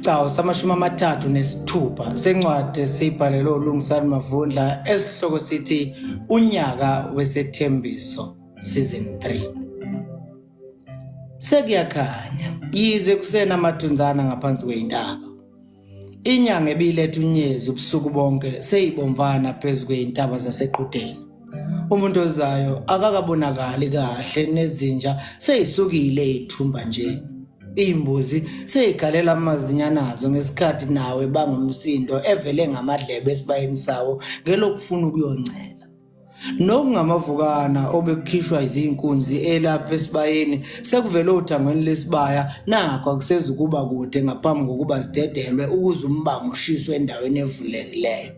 Isicawu samashumi amathathu nesithupha sencwadi esibhalelwe uLungisani Mavundla esihloko sithi Unyaka Wesethembiso Season 3. Sekuyakhanya yize kusena amathunzana ngaphansi kweyintaba. Inyanga ebilethe unyezi ubusuku bonke seyibomvana phezu kweyintaba zaseQhudeni. Umuntu ozayo akakabonakali kahle nezinja seyisukile ithumba nje. Imbuzi seyigalela amazinyanazo ngesikhathi nawe bangumsindo evele ngamadlebe esibayeni sawo ngelokufuna ukuyoncela. Nokungamavukana obekukhishwa izinkunzi elapha esibayeni sekuvele uthangweni lesibaya nakho akusezukuba kude ngaphambi kokuba zidedelwe ukuze umbango ushiswe endaweni evulekileyo.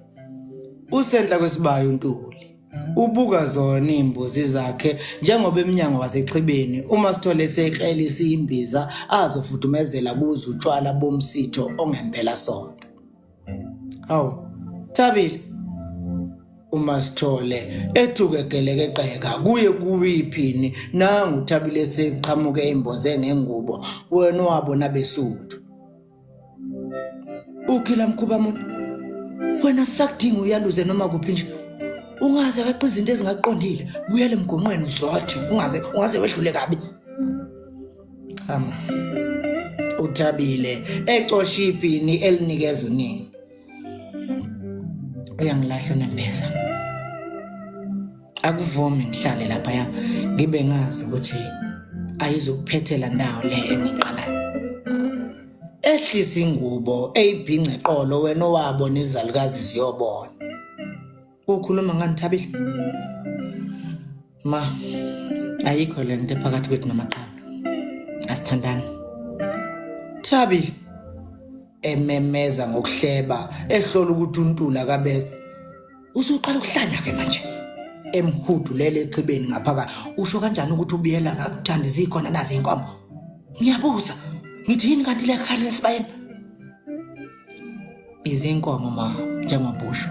Usentla kwesibaya uNtuli ubuka zona imbuzi zakhe njengoba eminyango wasexhibeni uma sithole seklelisa imbiza azofuthumezela kuzo utshwala bomsitho ongempela sonto. Hawu Thabile uma sithole ethukegeleke kuye kuwiphini nangu Thabile seqhamuke imboze ngengubo wena wabona besuthu. Ukhila mkhuba muntu wena sakudinga uyaluze noma kuphi nje. Ungaze weqa izinto ezingaqondile buyele emgonqweni uzothi ungaze wedlule kabi. uThabile ecosha iphini elinikeza unini. Uyangilahla nembeza. Akuvumi ngihlale lapha ya ngibe ngazi ukuthi ayizokuphethela ndawo le engiqalayo. Ehlisa ingubo eyibhince eqolo wena owabona izalukazi ziyobona. Ukhuluma ngani Thabile? Ma, ayikho lento phakathi kwethu namaqhawe. Asithandani. Thabile ememeza ngokuhleba ehlola ukuthi uNtula kabe usuqala ukuhlanya ke manje. Emhudulele eqhibeni ngaphaka usho kanjani ukuthi ubiyela akuthanda izikhona nazi inkomo? Ngiyabuza ngithi yini kanti le khali esibayeni? Izinkomo ma njengobusho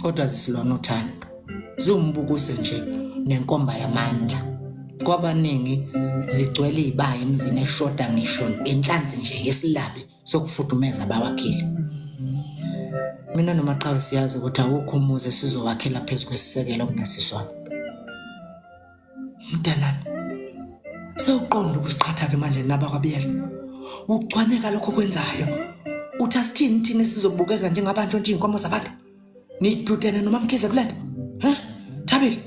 kodwa zisilwana uthando. Ziwumbukuse nje nenkomba yamandla. Kwabaningi zigcwele izibaya emzini eshoda ngisho enhlanzi nje yesilabi sokufudumeza abawakhile. Mina nomaqhawe siyazi ukuthi awukho umuzi sizowakhela phezulu kwesisekelo okungesisona. Mntanami sewuqonda ukusiqhatha ke manje nabakwabiyela. Ucwaneka lokho kwenzayo. Uthi asithini thina sizobukeka njengabantu nje inkomo zabantu. Nidudene noma mkhize kulento. Thabile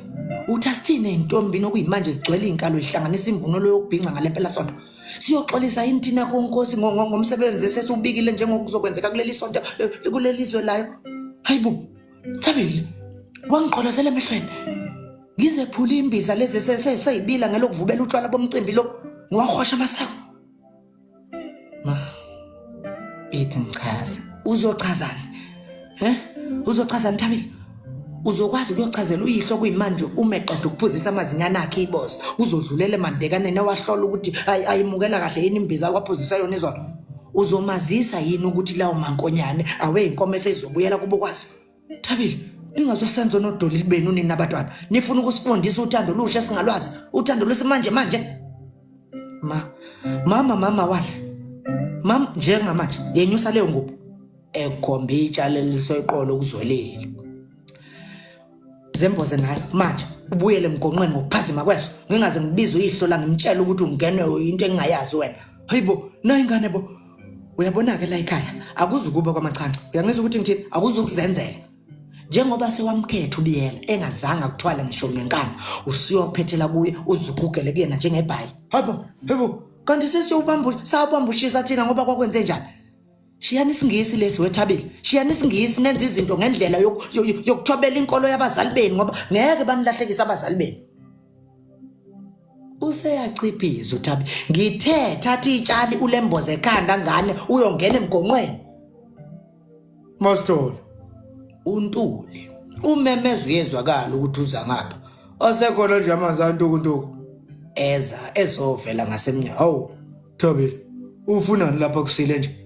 uthi asithini intombi nokuyimanje zigcwele inkalo ihlanganisa imvunulo yokubhinca ngalempela sonto. Siyoxolisa yini thina konkosi ngomsebenzi esesubikile njengokuzokwenzeka kuleli sonto kuleli izwe layo. Hayibo Thabile wangiqolozela emehlweni. Ngizephula imbiza lezi sesayibila ngelokuvubela utshwala bomcimbi lo ngiwahosha amasako. Ma ithi ngichaza uzochazana. Uzochazana Thabile? Uzokwazi ukuyochazela uyihlo kuyimanje uma eqeda ukuphuzisa amazinyana akhe iboss uzodlulela emandekaneni awahlola ukuthi ayimukela kahle yini imbiza kwaphuzisa yona izona. Uzomazisa yini ukuthi lawo mankonyane awe inkomo esezobuyela kubo kwazi. Thabile ningazosenza nodoli benu nini nabantwana nifuna ukusifundisa uthando lusha esingalwazi uthando lwesimanje manje. Mama wani mama njengamanje yenyusa leyo ngubo ekhomba itshale lisoyiqolo kuzwelile. Zemboze nayo manje ubuyele emgonqweni ngokuphazima kweso ngingaze ngibize uyihlola ngimtshela ukuthi ungenwe into engingayazi wena. Hayibo nayi ingane bo uyabona ke la ekhaya akuzukuba kwamachanca uyangizwa ukuthi ngithini akuzukuzenzela njengoba sewamkhetha ubiyela engazange akuthwala ngisho ngenkani usiyophethela kuye uzugugele kuyena njengebhayi. Hayibo kanti sawubambushisa thina ngoba kwakwenze njani? Shiyani isingisi lesi weThabile. Shiyani isingisi nenza izinto ngendlela yokuthobela inkolo yabazali benu ngoba ngeke banilahlekisa abazali benu. Useyachiphiza uThabile. Ngithe thatha itshali ulemboze ekhanda ngane uyongena emgonqweni. Master uNtuli umemeza uyezwakala ukuthi uza ngapha. Osekhona nje amanzi antukuntuku. Ezovela ngasemnyango. Hawu Thabile ufunani lapha kusile nje?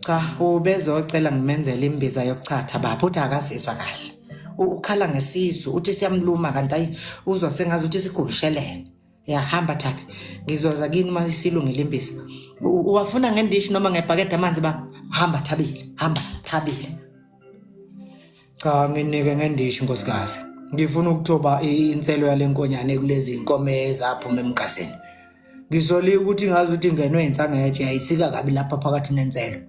Cha ubezocela ngimenzele imbiza yokuchatha baba uthi akasizwa kahle. Ukhala ngesisu uthi siyamluma kanti ayi uzosengazi ukuthi sigulshelene. Yahamba Thabi. Ngizoza kini uma isilungile imbiza. Uwafuna ngendishi noma ngebhakede amanzi ba? Hamba thabile. Cha nginike ngendishi nkosikazi. Ngifuna ukuthoba inselo yalenkonyane kulezi inkomo ezaphuma emgazeni. Ngizolika ukuthi ngazi ukuthi ingenwe insangetshe yayisika kabi lapha phakathi nenselo.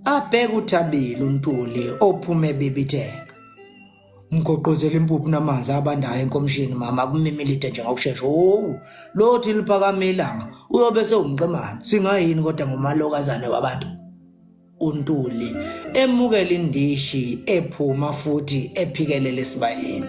Abheka uThabile uNtuli ophume bebitheka. Mgoqozela impuphu namanzi abandayo enkomishini mama kumimilite nje ngokusheshsha. Lothi liphakamile ilanga uyobe sewumqemane. Singayini kodwa ngumalokazane wabantu. uNtuli emukela indishi ephuma futhi ephikelele esibayeni.